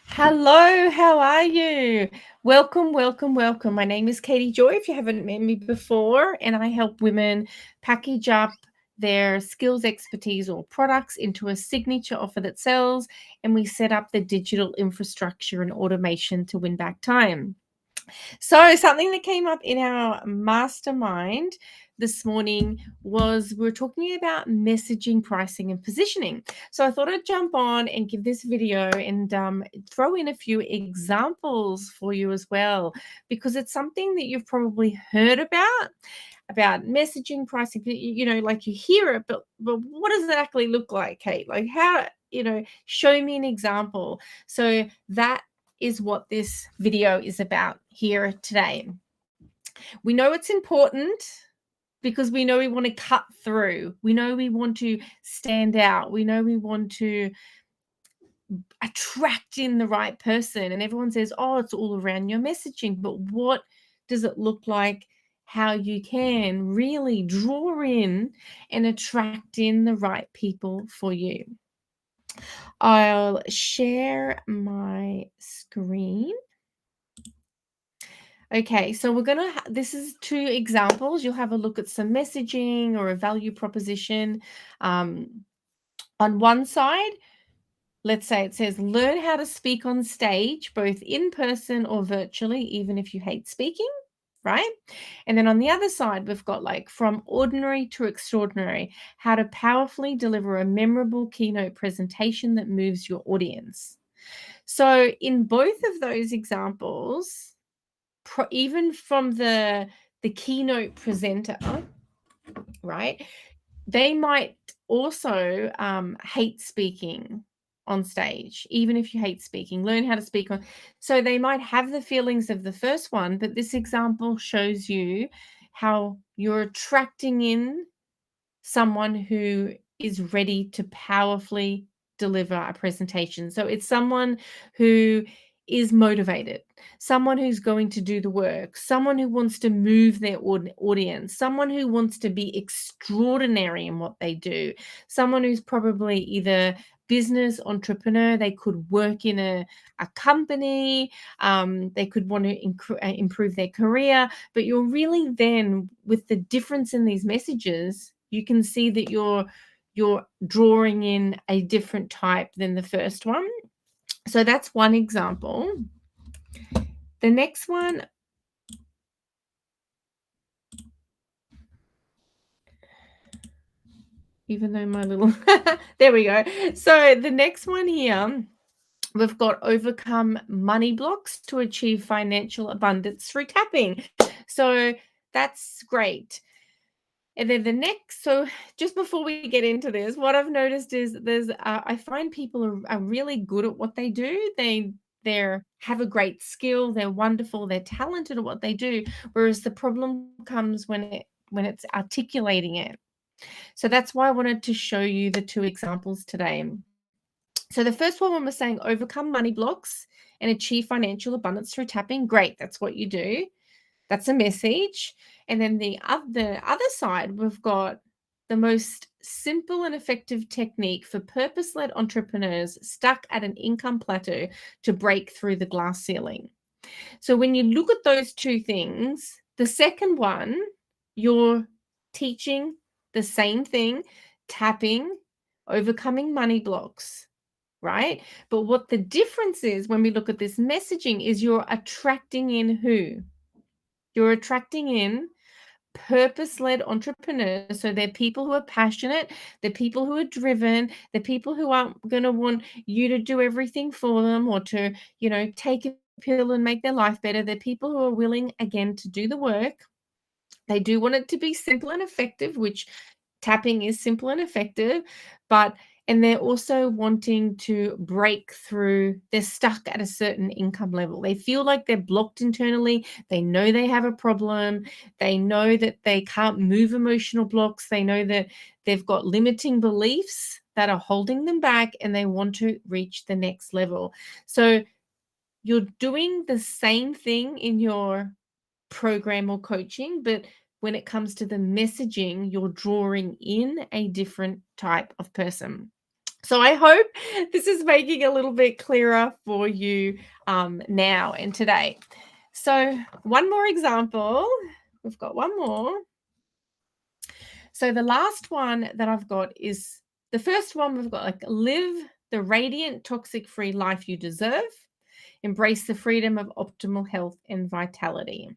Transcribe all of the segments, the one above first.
Hello, how are you? Welcome, welcome, welcome. My name is Katie Joy. If you haven't met me before, and I help women package up their skills, expertise, or products into a signature offer that sells, and we set up the digital infrastructure and automation to win back time. So, something that came up in our mastermind this morning was we are talking about messaging, pricing, and positioning. So, I thought I'd jump on and give this video and throw in a few examples for you as well, because it's something that you've probably heard about messaging, pricing. Like you hear it, but what does it actually look like, Kate? Like, how, show me an example. So, that is what this video is about here today. We know it's important because we know we want to cut through. We know we want to stand out. We know we want to attract in the right person. And everyone says, oh, it's all around your messaging. But what does it look like? How you can really draw in and attract in the right people for you. I'll share my screen. Okay, so we're going to, this is two examples. You'll have a look at some messaging or a value proposition. On one side, let's say it says, learn how to speak on stage, both in person or virtually, even if you hate speaking, right? And then on the other side, we've got like from ordinary to extraordinary, how to powerfully deliver a memorable keynote presentation that moves your audience. So in both of those examples, even from the keynote presenter, right? They might also hate speaking on stage, even if you hate speaking, learn how to speak on. So they might have the feelings of the first one, but this example shows you how you're attracting in someone who is ready to powerfully deliver a presentation. So it's someone who is motivated, someone who's going to do the work, someone who wants to move their audience, someone who wants to be extraordinary in what they do, someone who's probably either business entrepreneur, they could work in a company, they could want to improve their career, but you're really then, with the difference in these messages, you can see that you're drawing in a different type than the first one. So that's one example. The next one, even though my little, there we go. So the next one here, we've got overcome money blocks to achieve financial abundance through tapping. So that's great. And then the next, so just before we get into this, what I've noticed is I find people are really good at what they do. They have a great skill. They're wonderful. They're talented at what they do. Whereas the problem comes when it's articulating it. So that's why I wanted to show you the two examples today. So the first one, when we're saying overcome money blocks and achieve financial abundance through tapping, great. That's what you do. That's a message. And then the other side, we've got the most simple and effective technique for purpose-led entrepreneurs stuck at an income plateau to break through the glass ceiling. So when you look at those two things, the second one, you're teaching the same thing, tapping, overcoming money blocks, right? But what the difference is when we look at this messaging is you're attracting in who? You're attracting in purpose-led entrepreneurs. So they're people who are passionate, they're people who are driven, they're people who aren't going to want you to do everything for them or to, take a pill and make their life better. They're people who are willing, again, to do the work. They do want it to be simple and effective, which tapping is simple and effective, and they're also wanting to break through. They're stuck at a certain income level. They feel like they're blocked internally. They know they have a problem. They know that they can't move emotional blocks. They know that they've got limiting beliefs that are holding them back, and they want to reach the next level. So you're doing the same thing in your program or coaching, but when it comes to the messaging, you're drawing in a different type of person. So I hope this is making a little bit clearer for you now and today. So one more example. We've got one more. So the last one that I've got is the first one we've got like live the radiant, toxic free life you deserve, embrace the freedom of optimal health and vitality.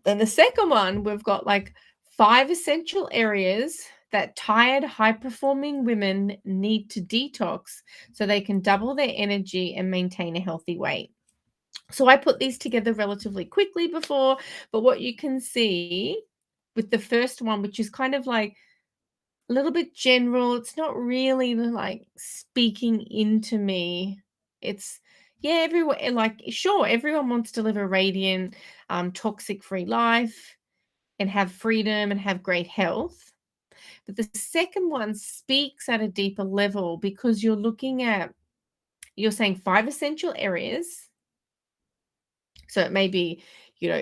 Then the second one, we've got like 5 essential areas that tired, high performing women need to detox so they can double their energy and maintain a healthy weight. So I put these together relatively quickly before, but what you can see with the first one, which is kind of like a little bit general, it's not really like speaking into me. It's yeah, everyone like sure, everyone wants to live a radiant, toxic free life and have freedom and have great health. But the second one speaks at a deeper level because you're saying 5 essential areas. So it may be,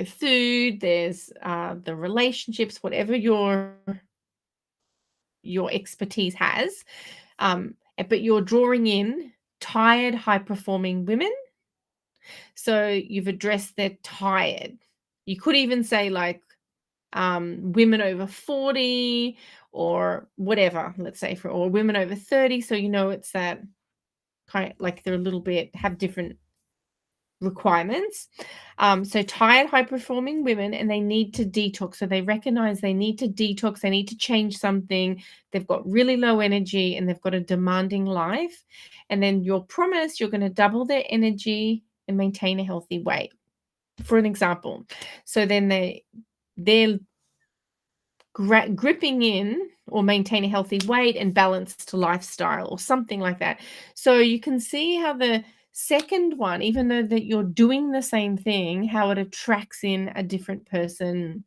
food, there's the relationships, whatever your expertise has. But you're drawing in tired, high performing women. So you've addressed they're tired. You could even say like women over 40 or whatever, let's say or women over 30. So, it's that kind of like they're a little bit have different requirements. So tired, high performing women, and they need to detox. So they recognize they need to detox, they need to change something. They've got really low energy and they've got a demanding life. And then your promise, you're going to double their energy and maintain a healthy weight. For an example. So then they're gripping in or maintain a healthy weight and balanced lifestyle or something like that. So you can see how the second one, even though that you're doing the same thing, how it attracts in a different person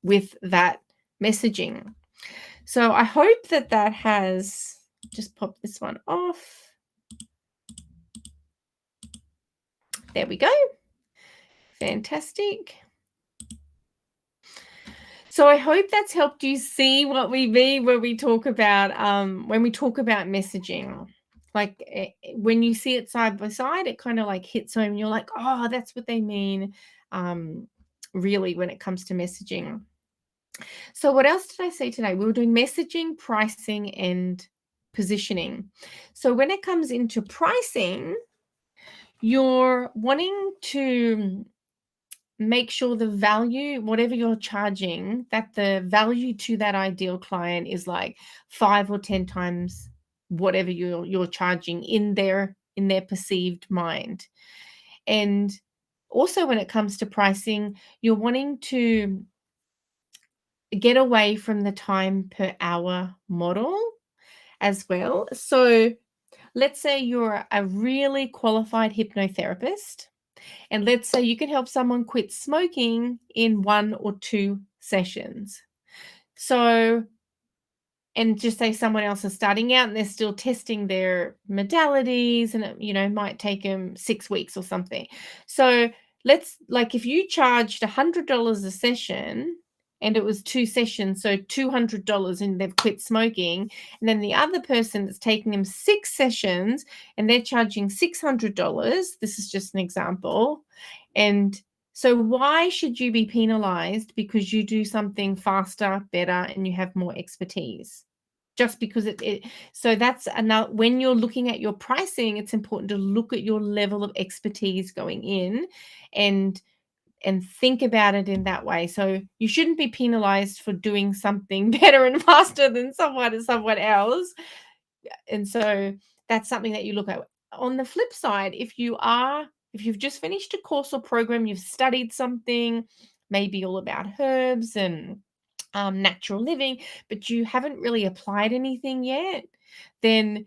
with that messaging. So I hope that has just pop this one off. There we go. Fantastic. So I hope that's helped you see what we mean when we talk about messaging. Like when you see it side by side, it kind of like hits home. You're like, oh, that's what they mean. Really, when it comes to messaging. So what else did I say today? We were doing messaging, pricing, and positioning. So when it comes into pricing, you're wanting to make sure the value, whatever you're charging, that the value to that ideal client is like 5 or 10 times whatever you're charging in their perceived mind. And also when it comes to pricing, you're wanting to get away from the time per hour model as well. So let's say you're a really qualified hypnotherapist. And let's say you can help someone quit smoking in 1 or 2 sessions. So, and just say someone else is starting out and they're still testing their modalities and it, might take them 6 weeks or something. So, let's like if you charged $100 a session and it was 2 sessions, so $200 and they've quit smoking, and then the other person that's taking them 6 sessions and they're charging $600, this is just an example. And so why should you be penalized because you do something faster, better, and you have more expertise? Just because so that's another when you're looking at your pricing, it's important to look at your level of expertise going in and think about it in that way. So you shouldn't be penalized for doing something better and faster than someone else. And so that's something that you look at. On the flip side, if you've just finished a course or program, you've studied something, maybe all about herbs and natural living, but you haven't really applied anything yet, then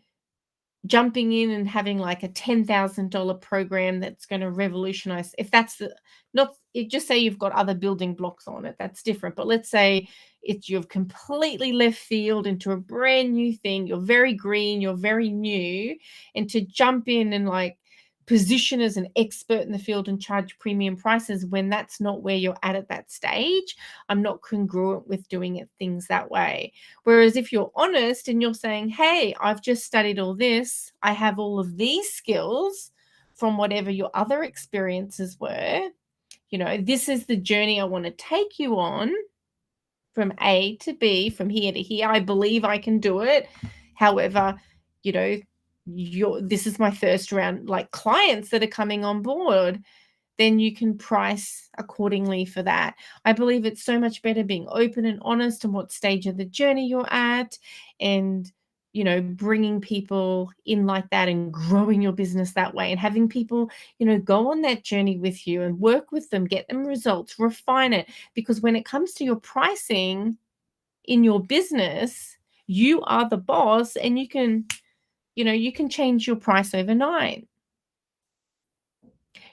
jumping in and having like a $10,000 program that's going to revolutionize, if that's the not it, just say you've got other building blocks on it, that's different. But let's say it's you've completely left field into a brand new thing, you're very green, you're very new, and to jump in and like position as an expert in the field and charge premium prices when that's not where you're at that stage. I'm not congruent with doing it things that way. Whereas if you're honest and you're saying, hey, I've just studied all this, I have all of these skills from whatever your other experiences were, this is the journey I want to take you on from A to B, from here to here. I believe I can do it. However, you know, this is my first round, like clients that are coming on board, then you can price accordingly for that. I believe it's so much better being open and honest on what stage of the journey you're at, and bringing people in like that and growing your business that way, and having people go on that journey with you and work with them, get them results, refine it. Because when it comes to your pricing in your business, you are the boss, and you can change your price overnight.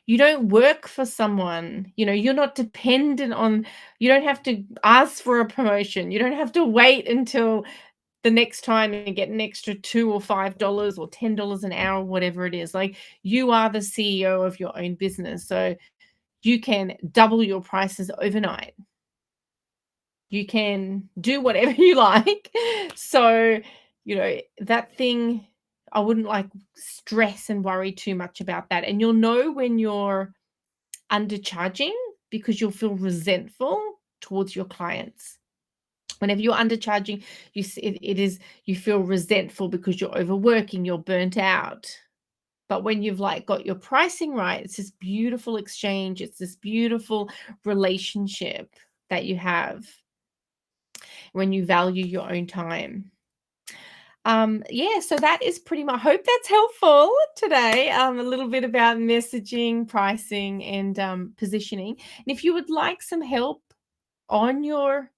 You don't work for someone. You're not dependent on, you don't have to ask for a promotion. You don't have to wait until the next time and get an extra $2 or $5 or $10 an hour, whatever it is. Like, you are the CEO of your own business. So you can double your prices overnight. You can do whatever you like. So, that thing, I wouldn't like stress and worry too much about that. And you'll know when you're undercharging, because you'll feel resentful towards your clients. Whenever you're undercharging, you feel resentful because you're overworking, you're burnt out. But when you've like got your pricing right, it's this beautiful exchange, it's this beautiful relationship that you have when you value your own time. Yeah, so that is pretty much, hope that's helpful today. A little bit about messaging, pricing, and positioning. And if you would like some help on your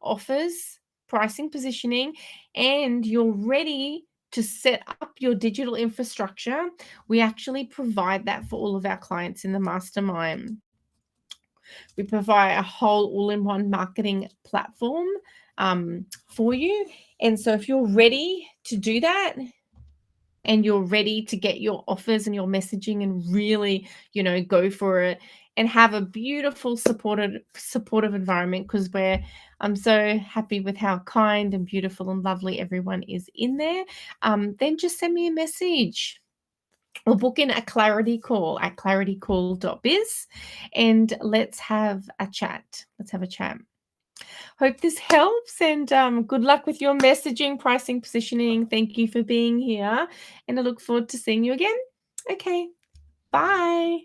offers, pricing, positioning, and you're ready to set up your digital infrastructure, we actually provide that for all of our clients in the mastermind. We provide a whole all-in-one marketing platform for you. And so if you're ready to do that, and you're ready to get your offers and your messaging and really, go for it, and have a beautiful supportive environment, because I'm so happy with how kind and beautiful and lovely everyone is in there, then just send me a message or book in a clarity call at claritycall.biz, and let's have a chat. Hope this helps, and good luck with your messaging, pricing, positioning. Thank you for being here, and I look forward to seeing you again. Okay, bye.